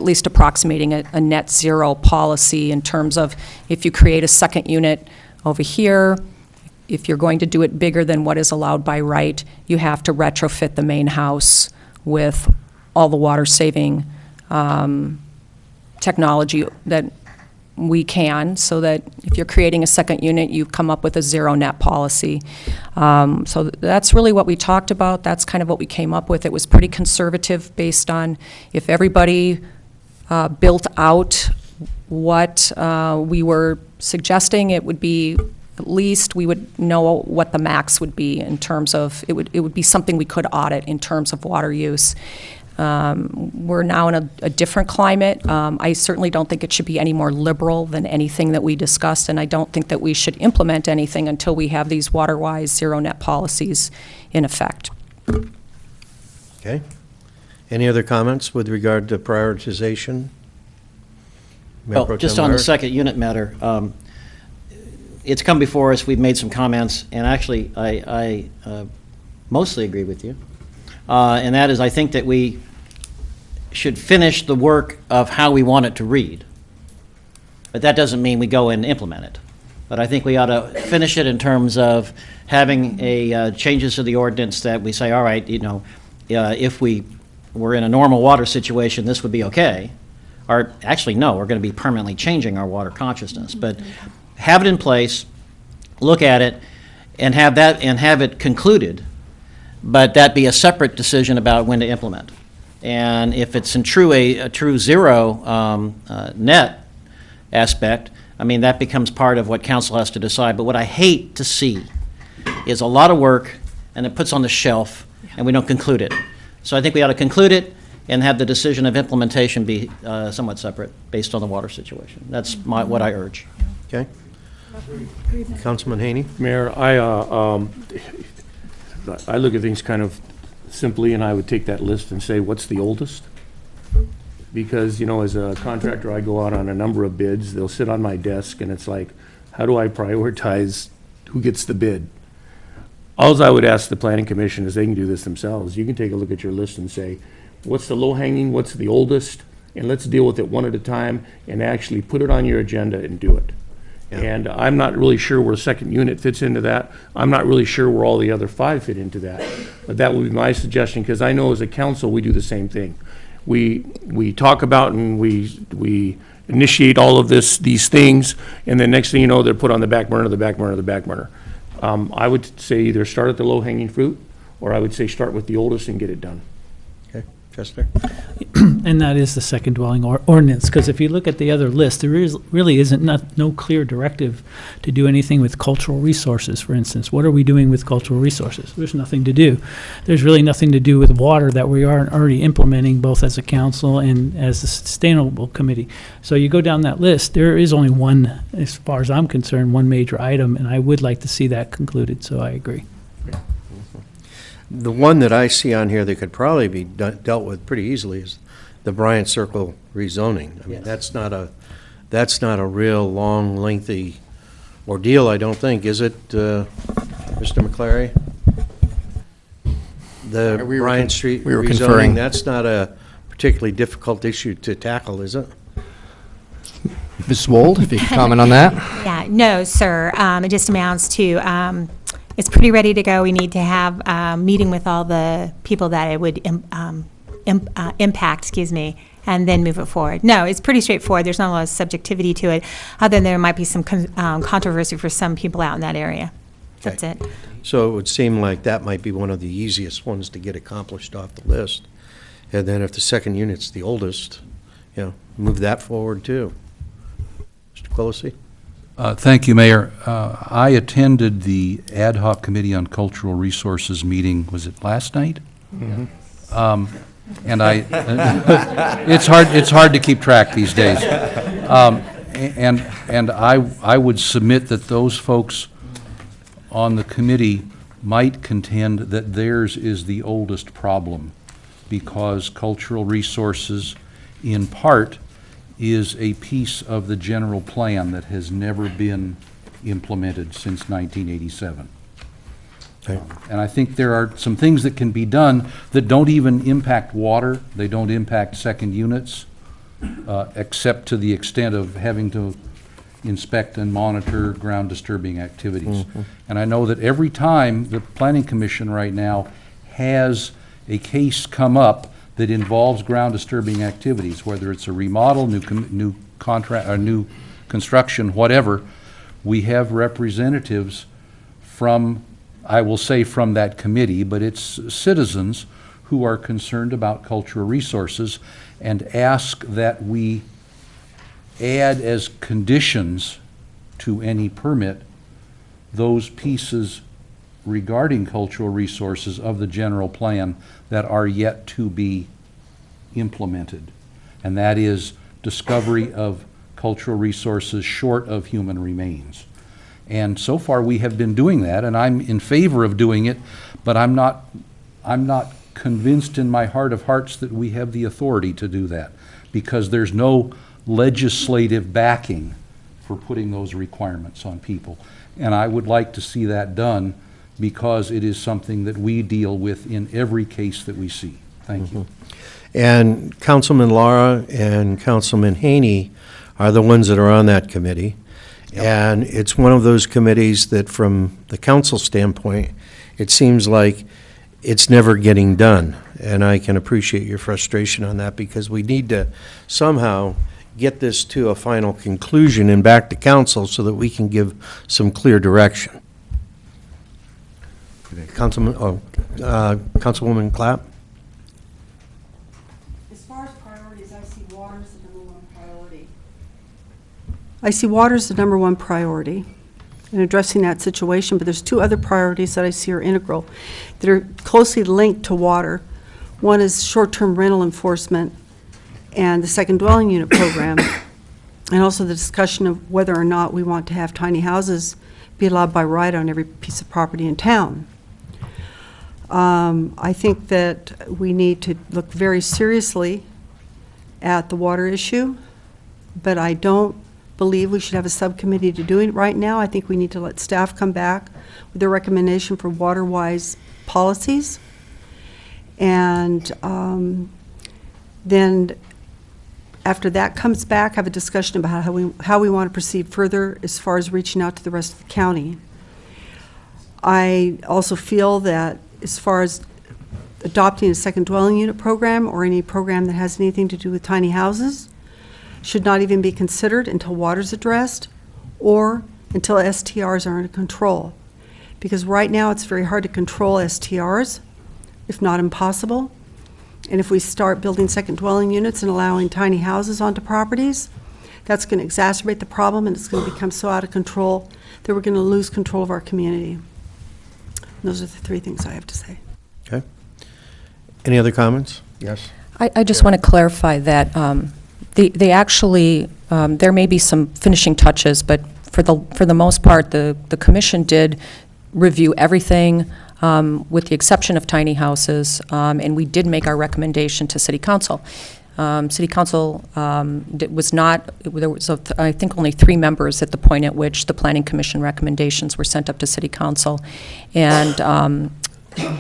least approximating a net zero policy in terms of if you create a second unit over here, if you're going to do it bigger than what is allowed by right, you have to retrofit the main house with all the water-saving technology that we can, so that if you're creating a second unit, you come up with a zero net policy. So that's really what we talked about. That's kind of what we came up with. It was pretty conservative based on if everybody built out what we were suggesting, it would be, at least we would know what the max would be in terms of, it would be something we could audit in terms of water use. We're now in a different climate. I certainly don't think it should be any more liberal than anything that we discussed, and I don't think that we should implement anything until we have these water-wise zero net policies in effect. Okay. Any other comments with regard to prioritization? Mayor Pro Well, just Tem on the Meyer? second unit matter, it's come before us, we've made some comments, and actually, I mostly agree with you. And that is, I think that we should finish the work of how we want it to read. But that doesn't mean we go and implement it. But I think we ought to finish it in terms of having changes to the ordinance that we say, all right, if we were in a normal water situation, this would be okay. Or actually, no, we're going to be permanently changing our water consciousness. But have it in place, look at it, and have it concluded. But that be a separate decision about when to implement. And if it's in a true zero net aspect, I mean, that becomes part of what council has to decide. But what I hate to see is a lot of work, and it puts on the shelf, and we don't conclude it. So I think we ought to conclude it and have the decision of implementation be somewhat separate based on the water situation. That's what I urge. Okay. Councilman Haney? Mayor, I look at things kind of simply, and I would take that list and say, what's the oldest? Because, as a contractor, I go out on a number of bids. They'll sit on my desk, and it's like, how do I prioritize who gets the bid? Alls I would ask the Planning Commission is they can do this themselves. You can take a look at your list and say, what's the low-hanging, what's the oldest, and let's deal with it one at a time and actually put it on your agenda and do it. And I'm not really sure where second unit fits into that. I'm not really sure where all the other 5 fit into that. But that would be my suggestion, because I know as a council, we do the same thing. We talk about and we initiate all of these things, and then next thing you know, they're put on the back burner, the back burner, the back burner. I would say either start at the low-hanging fruit, or I would say start with the oldest and get it done. Okay, Chester? And that is the second dwelling ordinance, because if you look at the other list, there really isn't no clear directive to do anything with cultural resources, for instance. What are we doing with cultural resources? There's nothing to do. There's really nothing to do with water that we aren't already implementing, both as a council and as the Sustainable Committee. So you go down that list, there is only one, as far as I'm concerned, one major item, and I would like to see that concluded, so I agree. The one that I see on here that could probably be dealt with pretty easily is the Bryant Circle rezoning. I mean, that's not a real long, lengthy ordeal, I don't think, is it, Mr. McClary? The Bryant Street we were rezoning, conferring. that's not a particularly difficult issue to tackle, is it? Ms. Wold, if you could comment on that. Yeah, no, sir. It just amounts to, it's pretty ready to go. We need to have a meeting with all the people that it would impact, and then move it forward. No, it's pretty straightforward. There's not a lot of subjectivity to it, other than there might be some controversy for some people out in that area. That's it. So it would seem like that might be one of the easiest ones to get accomplished off the list. And then if the second unit's the oldest, move that forward too. Mr. Closey? Thank you, Mayor. I attended the Ad Hoc Committee on Cultural Resources meeting, was it last night? Mm-hmm. And it's hard to keep track these days. And I would submit that those folks on the committee might contend that theirs is the oldest problem, because cultural resources, in part, is a piece of the general plan that has never been implemented since 1987. Okay. And I think there are some things that can be done that don't even impact water, they don't impact second units, except to the extent of having to inspect and monitor ground disturbing activities. Mm-hmm. And I know that every time the Planning Commission right now has a case come up that involves ground disturbing activities, whether it's a remodel, new contract, or new construction, whatever, we have representatives from, I will say from that committee, but it's citizens who are concerned about cultural resources and ask that we add as conditions to any permit those pieces regarding cultural resources of the general plan that are yet to be implemented. And that is discovery of cultural resources short of human remains. And so far we have been doing that, and I'm in favor of doing it, but I'm not convinced in my heart of hearts that we have the authority to do that, because there's no legislative backing for putting those requirements on people. And I would like to see that done, because it is something that we deal with in every case that we see. Thank you. And Councilman Lara and Councilman Haney are the ones that are on that committee. Yep. And it's one of those committees that, from the council standpoint, it seems like it's never getting done. And I can appreciate your frustration on that, because we need to somehow get this to a final conclusion and back to council so that we can give some clear direction. Councilwoman Clapp? As far as priorities, I see water as the number one priority. I see water as the number one priority in addressing that situation, but there's two other priorities that I see are integral, that are closely linked to water. One is short-term rental enforcement and the second dwelling unit program, and also the discussion of whether or not we want to have tiny houses be allowed by right on every piece of property in town. I think that we need to look very seriously at the water issue, but I don't believe we should have a subcommittee to do it right now. I think we need to let staff come back with their recommendation for water-wise policies. And then after that comes back, have a discussion about how we want to proceed further as far as reaching out to the rest of the county. I also feel that as far as adopting a second dwelling unit program or any program that has anything to do with tiny houses should not even be considered until water's addressed or until STRs are under control. Because right now it's very hard to control STRs, if not impossible. And if we start building second dwelling units and allowing tiny houses onto properties, that's going to exacerbate the problem, and it's going to become so out of control that we're going to lose control of our community. And those are the three things I have to say. Okay. Any other comments? Yes. I just want to clarify that they actually, there may be some finishing touches, but for the most part, the commission did review everything with the exception of tiny houses, and we did make our recommendation to City Council. City Council was not, there was, I think, only 3 members at the point at which the Planning Commission recommendations were sent up to City Council. And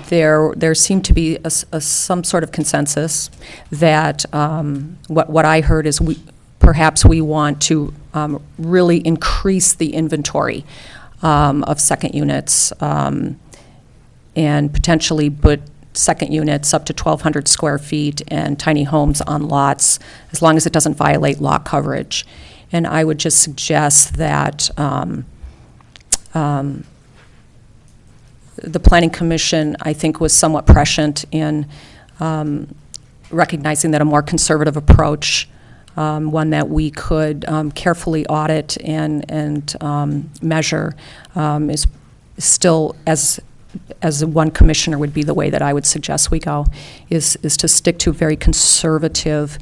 there seemed to be some sort of consensus that what I heard is perhaps we want to really increase the inventory of second units, and potentially put second units up to 1,200 square feet and tiny homes on lots, as long as it doesn't violate lot coverage. And I would just suggest that the Planning Commission, I think, was somewhat prescient in recognizing that a more conservative approach, one that we could carefully audit and measure, is still, as one commissioner, would be the way that I would suggest we go, is to stick to a very conservative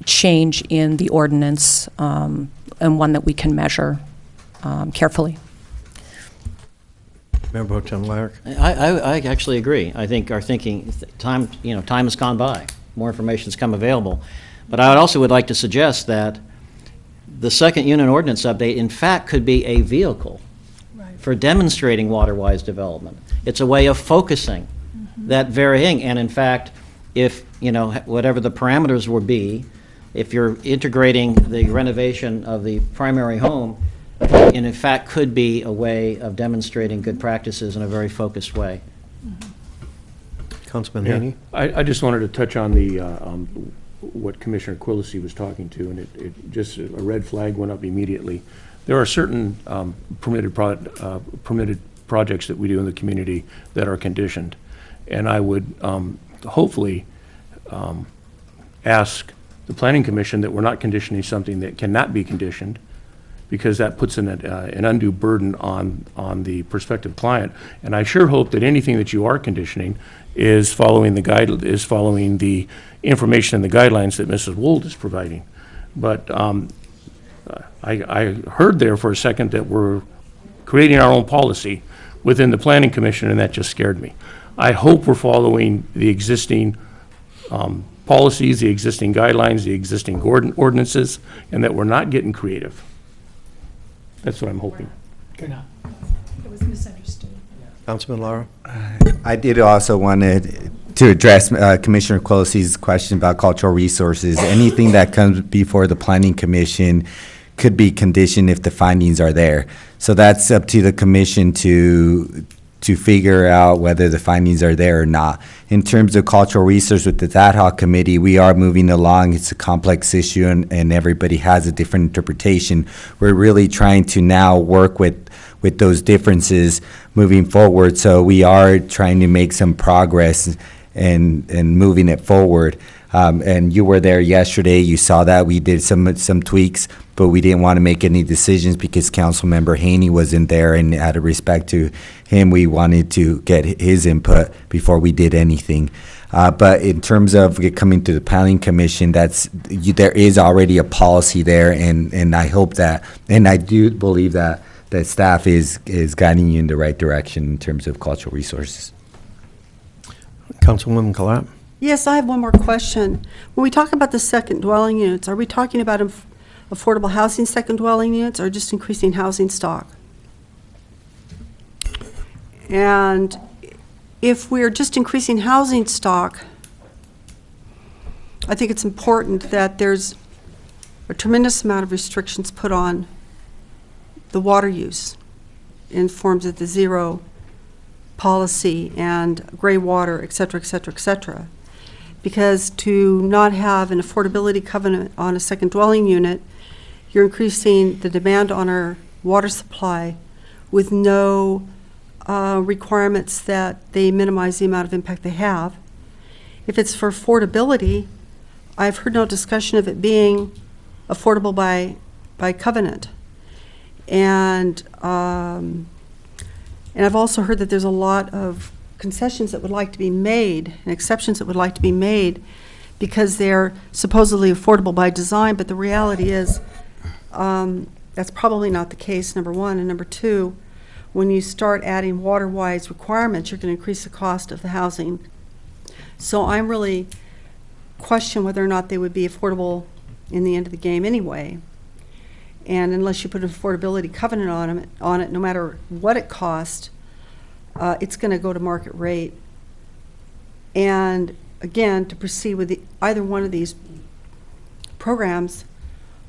change in the ordinance, and one that we can measure carefully. Member Pro Tem Lyric. I actually agree. I think our thinking, time has gone by. More information's come available. But I would like to suggest that the second unit ordinance update, in fact, could be a vehicle for demonstrating water-wise development. It's a way of focusing that very thing. And in fact, if, whatever the parameters would be, if you're integrating the renovation of the primary home, and in fact could be a way of demonstrating good practices in a very focused way. Councilman Yeah. Haney? I just wanted to touch on the, what Commissioner Quillisi was talking to, and it just, a red flag went up immediately. There are certain permitted projects that we do in the community that are conditioned. And I would hopefully ask the Planning Commission that we're not conditioning something that cannot be conditioned, because that puts an undue burden on the prospective client. And I sure hope that anything that you are conditioning is following the information and the guidelines that Mrs. Wold is providing. But I heard there for a second that we're creating our own policy within the Planning Commission, and that just scared me. I hope we're following the existing policies, the existing guidelines, the existing ordinances, and that we're not getting creative. That's what I'm hoping. It was misunderstood. Councilman Lara? I did also want to address Commissioner Quillisi's question about cultural resources. Anything that comes before the Planning Commission could be conditioned if the findings are there. So that's up to the commission to figure out whether the findings are there or not. In terms of cultural resource with the ad hoc committee, we are moving along. It's a complex issue, and everybody has a different interpretation. We're really trying to now work with those differences moving forward. So we are trying to make some progress and moving it forward. And you were there yesterday. You saw that we did some tweaks, but we didn't want to make any decisions because Councilmember Haney wasn't there, and out of respect to him, we wanted to get his input before we did anything. But in terms of it coming to the Planning Commission, there is already a policy there, and I hope that, and I do believe that staff is guiding you in the right direction in terms of cultural resources. Councilwoman Collette? Yes, I have one more question. When we talk about the second dwelling units, are we talking about affordable housing second dwelling units or just increasing housing stock? And if we're just increasing housing stock, I think it's important that there's a tremendous amount of restrictions put on the water use in forms of the zero policy and gray water, et cetera, et cetera, et cetera. Because to not have an affordability covenant on a second dwelling unit, you're increasing the demand on our water supply with no requirements that they minimize the amount of impact they have. If it's for affordability, I've heard no discussion of it being affordable by covenant. And I've also heard that there's a lot of concessions that would like to be made and exceptions that would like to be made because they're supposedly affordable by design, but the reality is that's probably not the case, number one. And number two, when you start adding water-wise requirements, you're going to increase the cost of the housing. So I'm really question whether or not they would be affordable in the end of the game anyway. And unless you put an affordability covenant on it, no matter what it costs, it's going to go to market rate. And again, to proceed with either one of these programs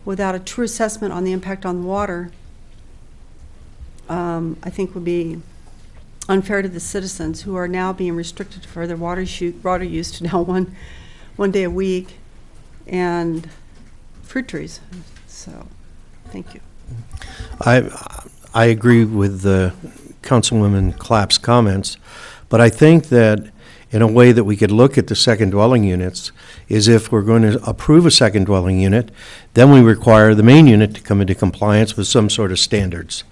without a true assessment on the impact on water, I think would be unfair to the citizens who are now being restricted for their water use to now one day a week, and fruit trees. So, thank you. I agree with Councilwoman Clapp's comments, but I think that in a way that we could look at the second dwelling units is if we're going to approve a second dwelling unit, then we require the main unit to come into compliance with some sort of standards.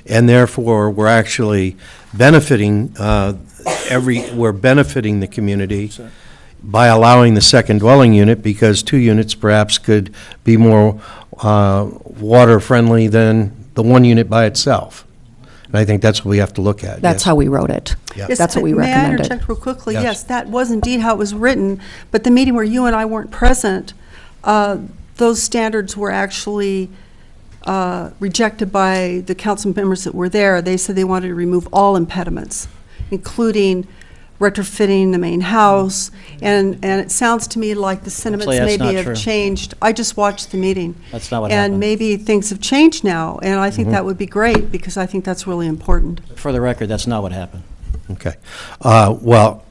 And therefore, we're actually benefiting we're benefiting the community by allowing the second dwelling unit, because 2 units perhaps could be more water friendly than the 1 unit by itself. And I think that's what we have to look at. That's yes. how we wrote it. Yeah. Yes, That's what we May I recommended. interject real quickly? Yes. Yes, that was indeed how it was written, but the meeting where you and I weren't present, those standards were actually rejected by the council members that were there. They said they wanted to remove all impediments, including retrofitting the main house, and it sounds to me like the sentiments Actually, that's maybe not have true. changed. I just watched the meeting. That's not what And happened. maybe things have changed now, and I think that would be great, because I think that's really important. For the record, that's not what happened. Okay. Well,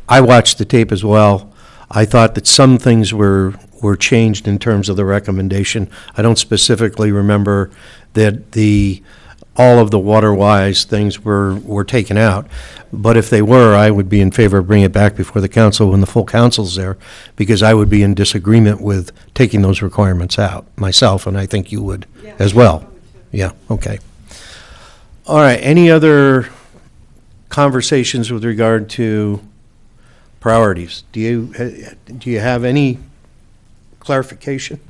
I watched the tape as well. I thought that some things were changed in terms of the recommendation. I don't specifically remember that all of the water-wise things were taken out. But if they were, I would be in favor of bringing it back before the council when the full council's there, because I would be in disagreement with taking those requirements out myself, and I think you would as well. Yeah, okay. All right, any other conversations with regard to priorities? Do you have any clarification?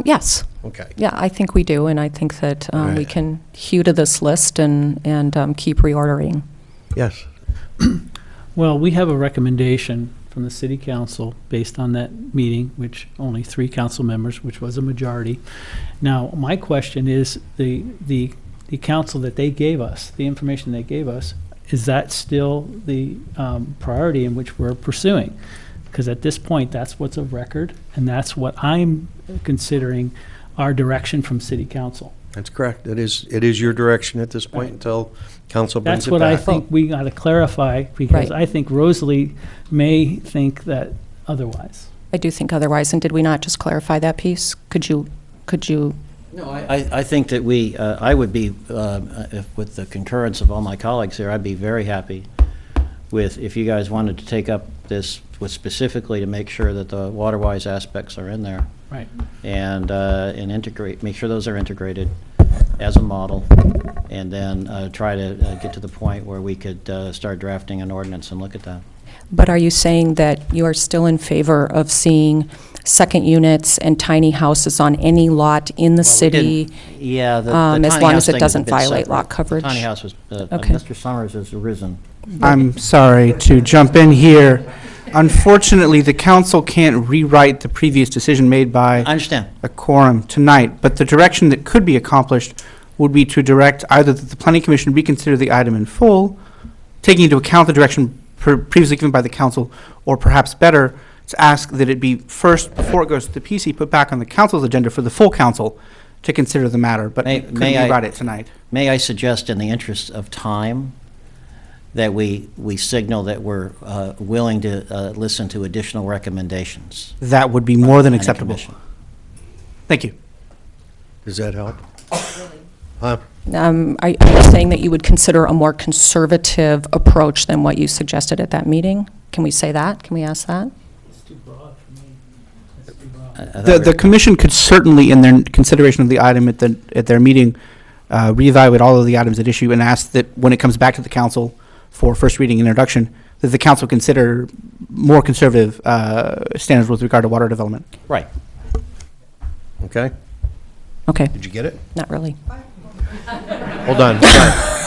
Yes. Okay. Yeah, I think we do, and I think that we right. can hew to this list and keep reordering. Yes. Well, we have a recommendation from the city council based on that meeting, which only 3 council members, which was a majority. Now, my question is, the council that they gave us, the information they gave us, is that still the priority in which we're pursuing? Because at this point, that's what's of record, and that's what I'm considering our direction from city council. That's correct. It is your direction at this point until council brings That's it what I back. think we got to clarify, because Right. I think Rosalie may think that otherwise. I do think otherwise, and did we not just clarify that piece? Could you? No, I think that I would be, with the concurrence of all my colleagues here, I'd be very happy if you guys wanted to take up this specifically to make sure that the water-wise aspects are in there. Right. And make sure those are integrated as a model, and then try to get to the point where we could start drafting an ordinance and look at that. But are you saying that you are still in favor of seeing second units and tiny houses on any lot in the city? Yeah, the as tiny long house as it thing is a doesn't bit violate separate. lot coverage? Tiny house was, Okay. Mr. Summers has arisen. I'm sorry to jump in here. Unfortunately, the council can't rewrite the previous decision made by I understand. a quorum tonight, but the direction that could be accomplished would be to direct either that the planning commission reconsider the item in full, taking into account the direction previously given by the council, or perhaps better, to ask that it be first, before it goes to the PC, put back on the council's agenda for the full council to consider the matter, but we couldn't rewrite it tonight. May I suggest, in the interest of time, that we signal that we're willing to listen to additional recommendations? That would be more than Planning acceptable. Commission. Thank you. Does that help? Huh? Are you saying that you would consider a more conservative approach than what you suggested at that meeting? Can we say that? Can we ask that? It's too broad for me. It's too broad. The commission could certainly, in their consideration of the item at their meeting, reevaluate all of the items at issue and ask that when it comes back to the council for first reading and introduction, that the council consider more conservative standards with regard to water development. Right. Okay. Okay, Did you get it? not really. Hold on.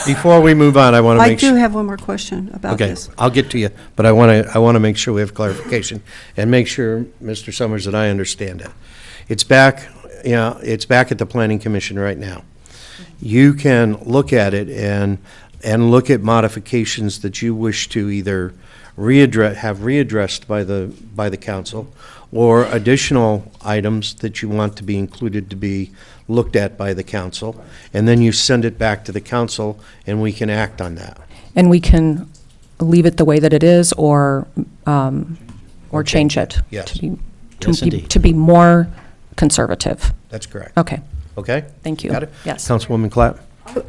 Before we move on, I want to I make do sure. have one more question about Okay, this. I'll get to you, but I want to make sure we have clarification and make sure, Mr. Summers, that I understand it. It's back, it's back at the Planning Commission right now. You can look at it and look at modifications that you wish to either have readdressed by the council, or additional items that you want to be included to be looked at by the council, and then you send it back to the council, and we can act on that. And we can leave it the way that it is, or change it. Yes. Yes, indeed. To be more conservative. That's correct. Okay. Okay? Thank you. Got it? Yes. Councilwoman Clapp?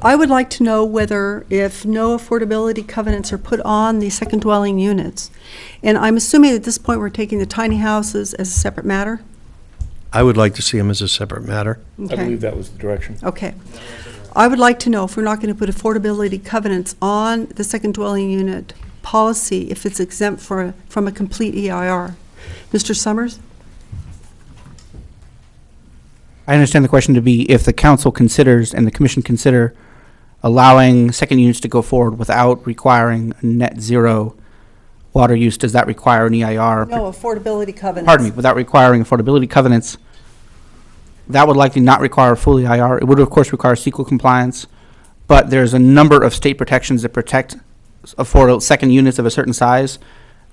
I would like to know whether, if no affordability covenants are put on the second dwelling units, and I'm assuming at this point we're taking the tiny houses as a separate matter? I would like to see them as a separate matter. I Okay. believe that was the direction. Okay. I would like to know if we're not going to put affordability covenants on the second dwelling unit policy if it's exempt from a complete EIR. Mr. Summers? I understand the question to be if the council considers and the commission consider allowing second units to go forward without requiring net zero water use, does that require an EIR? No, affordability covenants. Pardon me, without requiring affordability covenants, that would likely not require a full EIR. It would, of course, require CEQA compliance, but there's a number of state protections that protect second units of a certain size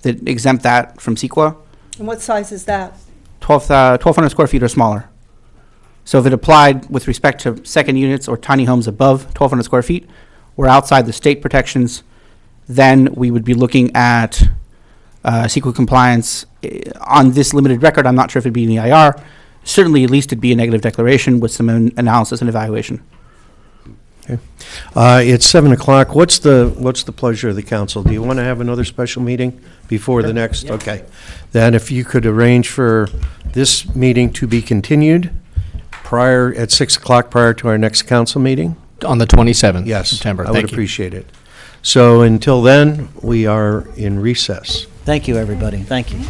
that exempt that from CEQA. And what size is that? 1,200 square feet or smaller. So if it applied with respect to second units or tiny homes above 1,200 square feet, we're outside the state protections, then we would be looking at CEQA compliance. On this limited record, I'm not sure if it'd be an EIR. Certainly, at least it'd be a negative declaration with some analysis and evaluation. Okay. It's 7 o'clock. What's the pleasure of the council? Do you want to have another special meeting before the next? Okay. Then if you could arrange for this meeting to be continued at 6 o'clock prior to our next council meeting? On the 27th Yes, September. I would Thank you. appreciate it. So until then, we are in recess. Thank you, everybody. Thank you.